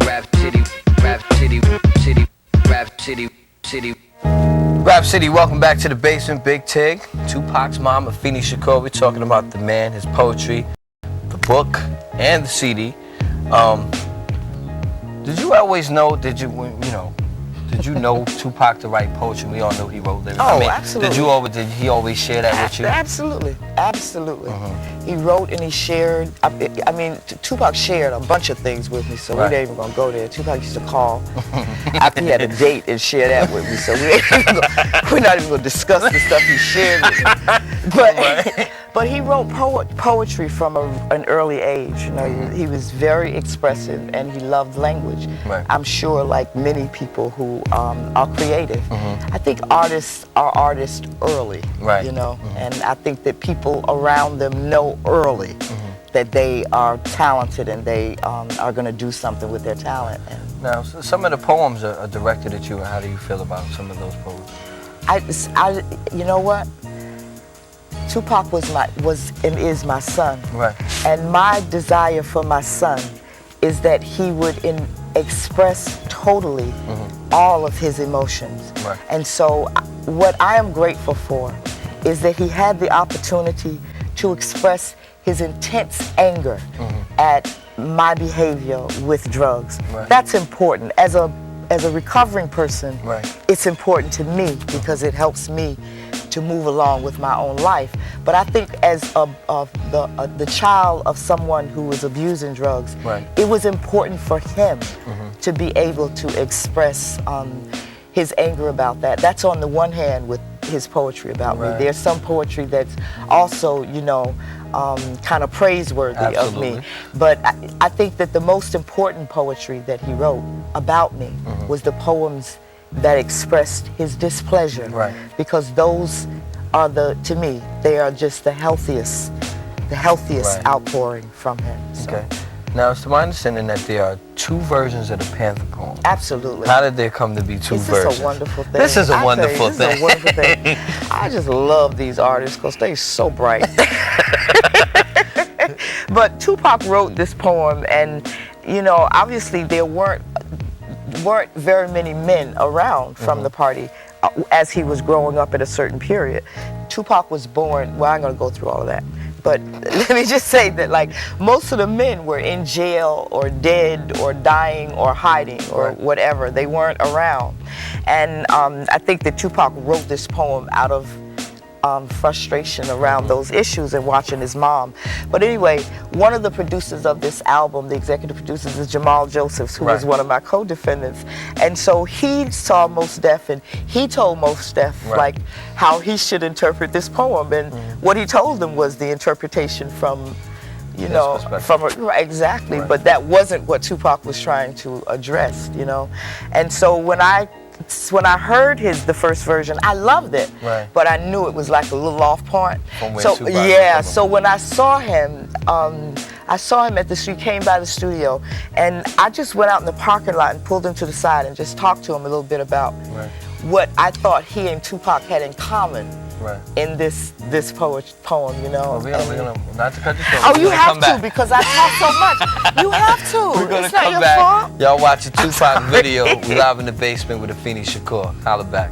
Rap City, welcome back to the basement. Big Tig, Tupac's mom, AFENI Shakur. We're talking about the man, his poetry, the book, and the CD. Did you always know? Did you know Tupac to write poetry? We all knew he wrote lyrics. Oh, absolutely. Did he always share that with you? Absolutely, absolutely. He wrote and he shared. I mean, Tupac shared a bunch of things with me, so we ain't even gonna go there. Tupac used to call after he had a date and share that with me, so we're not even gonna discuss the stuff he shared with me. But he wrote poetry from an early age. You know, he was very expressive and he loved language. Right. I'm sure, like many people who are creative, I think artists are artists early. Right. You know, and I think that people around them know early that they are talented and they are going to do something with their talent. And now, some of the poems are directed at you. How do you feel about some of those poems? You know what? Tupac was and is my son. Right. And my desire for my son is that he would express totally all of his emotions. Right. And so what I am grateful for is that he had the opportunity to express his intense anger at my behavior with drugs. Right. That's important. As a recovering person, right, it's important to me because it helps me to move along with my own life. But I think as the child of someone who was abusing drugs, right, it was important for him to be able to express his anger about that. That's on the one hand with his poetry about me. There's some poetry that's also, you know, kind of praiseworthy of me. But I think that the most important poetry that he wrote about me was the poems that expressed his displeasure. Right. Because those are to me, they are just the healthiest outpouring from him. So. Okay. Now, it's to my understanding that there are two versions of the Panther poem. Absolutely. How did there come to be two versions? This is a wonderful thing. This is a wonderful thing. This is a wonderful thing. I just love these artists because they're so bright. But Tupac wrote this poem, and you know, obviously there weren't very many men around from the party as he was growing up at a certain period. Tupac was born, well, I'm going to go through all of that, but let me just say that like most of the men were in jail or dead or dying or hiding or whatever. They weren't around. And I think that Tupac wrote this poem out of frustration around those issues and watching his mom. But anyway, one of the producers of this album, the executive producers, is Jamal Josephs, who was one of my co-defendants. And so he saw Mos Def and he told Mos Def like how he should interpret this poem. And what he told him was the interpretation from, you know, exactly. But that wasn't what Tupac was trying to address, you know. And so when I heard the first version, I loved it, but I knew it was like a little off point. So when I saw him at the street, came by the studio, and I just went out in the parking lot and pulled him to the side and just talked to him a little bit about what I thought he and Tupac had in common in this poem, you know. Well, we're gonna not to cut you short. Oh, you have to because I talk so much. You have to. We're gonna it's not come your back. fault. Y'all watch a Tupac video. We live in the basement with AFENI Shakur. Holla back.